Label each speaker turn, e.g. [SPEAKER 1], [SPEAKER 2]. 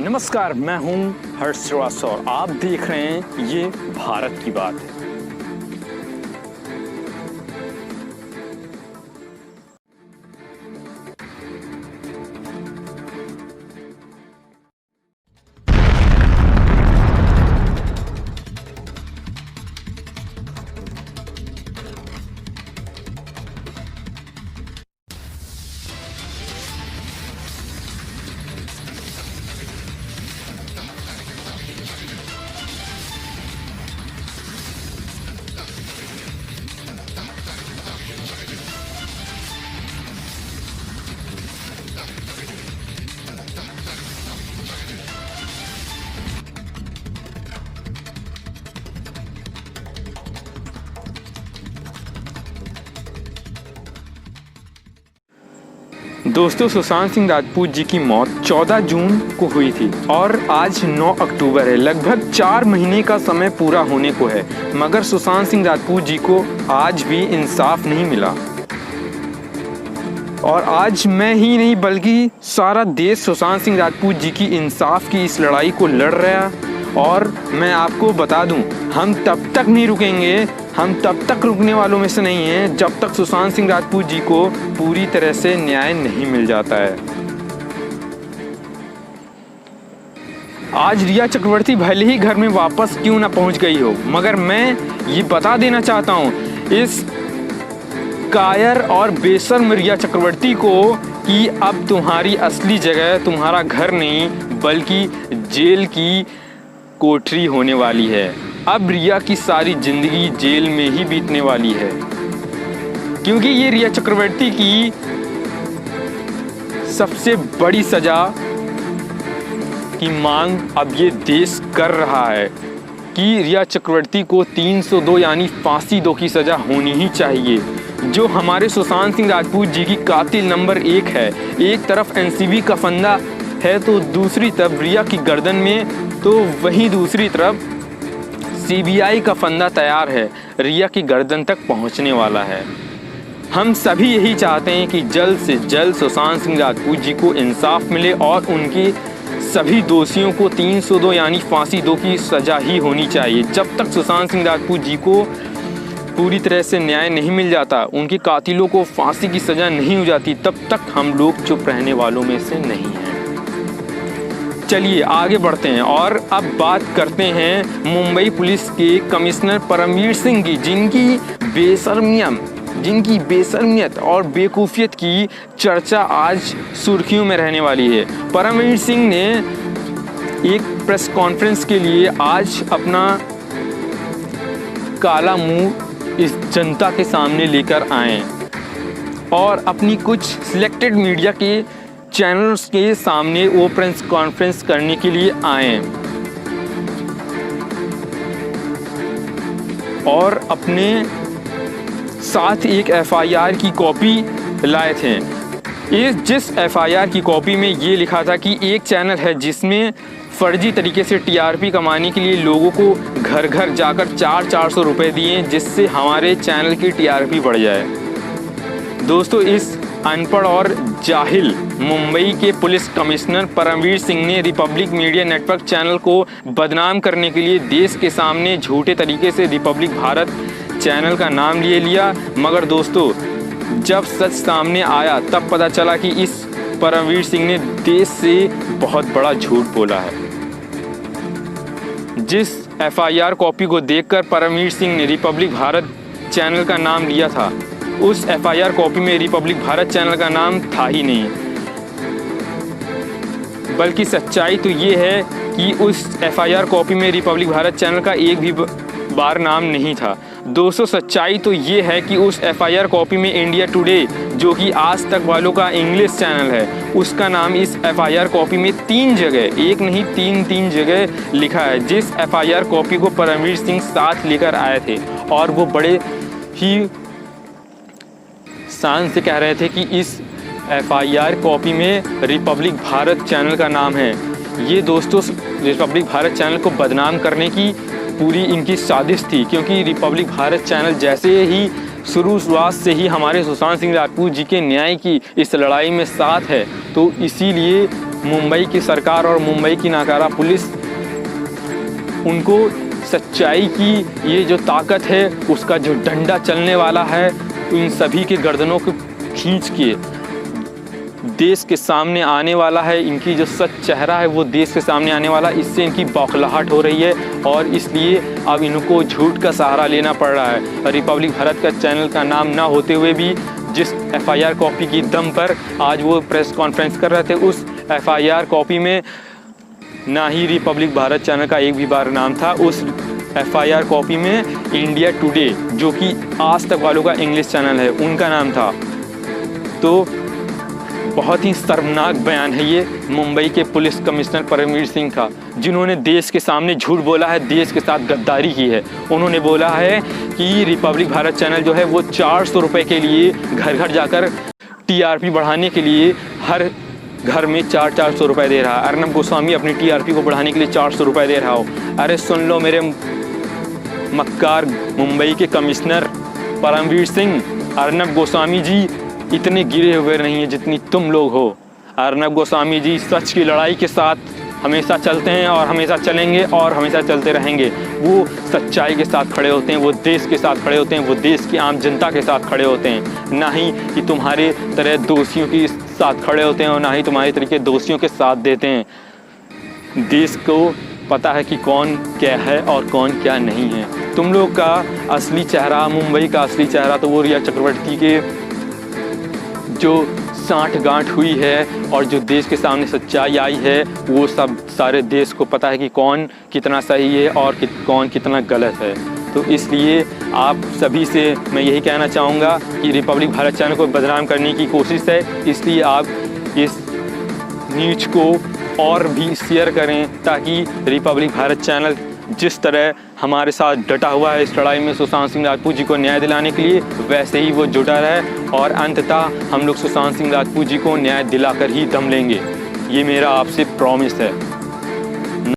[SPEAKER 1] नमस्कार, मैं हूं हर्ष श्रीवास्तव और आप देख रहे हैं ये भारत की बात है। दोस्तों, सुशांत सिंह राजपूत जी की मौत 14 जून को हुई थी और आज 9 अक्टूबर है। लगभग 4 महीने का समय पूरा होने को है, मगर सुशांत सिंह राजपूत जी को आज भी इंसाफ नहीं मिला। और आज मैं ही नहीं बल्कि सारा देश सुशांत सिंह राजपूत जी की इंसाफ की इस लड़ाई को लड़ रहा है। और मैं आपको बता दूं, हम तब तक नहीं रुकेंगे, हम तब तक रुकने वालों में से नहीं हैं जब तक सुशांत सिंह राजपूत जी को पूरी तरह से न्याय नहीं मिल जाता है। आज रिया चक्रवर्ती भले ही घर में वापस क्यों ना पहुंच गई हो, मगर मैं ये बता देना चाहता हूं इस कायर और बेशर्म रिया चक्रवर्ती को कि अब तुम्हारी असली जगह तुम्हारा घर नहीं बल्कि जेल की कोठरी होने वाली है। अब रिया की सारी जिंदगी जेल में ही बीतने वाली है, क्योंकि ये रिया चक्रवर्ती की सबसे बड़ी सजा की मांग अब ये देश कर रहा है कि रिया चक्रवर्ती को 302 यानी फांसी दो की सजा होनी ही चाहिए। जो हमारे सुशांत सिंह राजपूत जी की कातिल नंबर 1 है। एक तरफ एनसीबी का फंदा है तो दूसरी तरफ रिया की गर्दन में, तो वहीं दूसरी तरफ सीबीआई का फंदा तैयार है, रिया की गर्दन तक पहुंचने वाला है। हम सभी यही चाहते हैं कि जल्द से जल्द सुशांत सिंह राजपूत जी को इंसाफ मिले और उनके सभी दोषियों को 302 यानी फांसी दो की सजा ही होनी चाहिए। जब तक सुशांत सिंह राजपूत जी को पूरी तरह से न्याय नहीं मिल जाता, उनके कातिलों को फांसी की सजा नहीं हो जाती, तब तक हम लोग चुप रहने वालों में से नहीं हैं। चलिए आगे बढ़ते हैं और अब बात करते हैं मुंबई पुलिस के कमिश्नर परमवीर सिंह की, जिनकी बेशर्मियत और बेवकूफ़ियत की चर्चा आज सुर्खियों में रहने वाली है। परमवीर सिंह ने एक प्रेस कॉन्फ्रेंस के लिए आज अपना काला मुंह इस जनता के सामने लेकर आए और अपनी कुछ सिलेक्टेड मीडिया के चैनल्स के सामने वो प्रेस कॉन्फ्रेंस करने के लिए आए और अपने साथ एक एफआईआर की कॉपी लाए थे। जिस एफआईआर की कॉपी में ये लिखा था कि एक चैनल है जिसमें फर्जी तरीके से टीआरपी कमाने के लिए लोगों को घर घर जाकर 400 रुपये दिए, जिससे हमारे चैनल की टीआरपी बढ़ जाए। दोस्तों, इस अनपढ़ और जाहिल मुंबई के पुलिस कमिश्नर परमवीर सिंह ने रिपब्लिक मीडिया नेटवर्क चैनल को बदनाम करने के लिए देश के सामने झूठे तरीके से रिपब्लिक भारत चैनल का नाम ले लिया। मगर दोस्तों, जब सच सामने आया तब पता चला कि इस परमवीर सिंह ने देश से बहुत बड़ा झूठ बोला है। जिस एफआईआर कॉपी को देखकर परमवीर सिंह ने रिपब्लिक भारत चैनल का नाम लिया था, उस एफआईआर कॉपी में रिपब्लिक भारत चैनल का नाम था ही नहीं। बल्कि सच्चाई तो ये है कि उस एफआईआर कॉपी में रिपब्लिक भारत चैनल का एक भी बार नाम नहीं था। दोस्तों, सच्चाई तो ये है कि उस एफआईआर कॉपी में इंडिया टुडे, जो कि आज तक वालों का इंग्लिश चैनल है, उसका नाम इस एफआईआर कॉपी में 3 जगह, एक नहीं 3 जगह लिखा है। जिस एफआईआर कॉपी को परमवीर सिंह साथ लेकर आए थे और वो बड़े ही शान से कह रहे थे कि इस एफआईआर कॉपी में रिपब्लिक भारत चैनल का नाम है। ये दोस्तों रिपब्लिक भारत चैनल को बदनाम करने की पूरी इनकी साजिश थी, क्योंकि रिपब्लिक भारत चैनल जैसे ही शुरुआत से ही हमारे सुशांत सिंह राजपूत जी के न्याय की इस लड़ाई में साथ है, तो इसीलिए मुंबई की सरकार और मुंबई की नाकारा पुलिस उनको सच्चाई की ये जो ताकत है, उसका जो डंडा चलने वाला है, इन सभी के गर्दनों को खींच के देश के सामने आने वाला है। इनकी जो सच चेहरा है वो देश के सामने आने वाला, इससे इनकी बौखलाहट हो रही है और इसलिए अब इनको झूठ का सहारा लेना पड़ रहा है। रिपब्लिक भारत का चैनल का नाम ना होते हुए भी जिस FIR कॉपी की दम पर आज वो प्रेस कॉन्फ्रेंस कर रहे थे, उस FIR कॉपी में ना ही रिपब्लिक भारत चैनल का एक भी बार नाम था। उस FIR कॉपी में इंडिया टुडे, जो कि आज तक वालों का इंग्लिश चैनल है, उनका नाम था। तो बहुत ही शर्मनाक बयान है ये मुंबई के पुलिस कमिश्नर परमवीर सिंह का, जिन्होंने देश के सामने झूठ बोला है, देश के साथ गद्दारी की है। उन्होंने बोला है कि रिपब्लिक भारत चैनल जो है वो 400 रुपये के लिए घर घर जाकर TRP बढ़ाने के लिए हर घर में 400 रुपये दे रहा है। अर्नब गोस्वामी अपनी TRP को बढ़ाने के लिए 400 रुपये दे रहा हो। अरे सुन लो मेरे मक्कार मुंबई के कमिश्नर परमवीर सिंह, अर्नब गोस्वामी जी इतने गिरे हुए नहीं हैं जितनी तुम लोग हो। अर्नब गोस्वामी जी सच की लड़ाई के साथ हमेशा चलते हैं और हमेशा चलेंगे और हमेशा चलते रहेंगे। वो सच्चाई के साथ खड़े होते हैं, वो देश के साथ खड़े होते हैं, वो देश की आम जनता के साथ खड़े होते हैं, ना ही कि तुम्हारे तरह दोषियों के साथ खड़े होते हैं और ना ही तुम्हारे तरीके दोषियों के साथ देते हैं। देश को पता है कि कौन क्या है और कौन क्या नहीं है। तुम लोग का असली चेहरा, मुंबई का असली चेहरा तो वो रिया चक्रवर्ती के जो साठ गांठ हुई है और जो देश के सामने सच्चाई आई है, वो सब सारे देश को पता है कि कौन कितना सही है और कौन कितना गलत है। तो इसलिए आप सभी से मैं यही कहना चाहूँगा कि रिपब्लिक भारत चैनल को बदनाम करने की कोशिश है, इसलिए आप इस न्यूज़ को और भी शेयर करें ताकि रिपब्लिक भारत चैनल जिस तरह हमारे साथ डटा हुआ है इस लड़ाई में सुशांत सिंह राजपूत जी को न्याय दिलाने के लिए, वैसे ही वो जुटा रहे और अंततः हम लोग सुशांत सिंह राजपूत जी को न्याय दिलाकर ही दम लेंगे। ये मेरा आपसे प्रॉमिस है।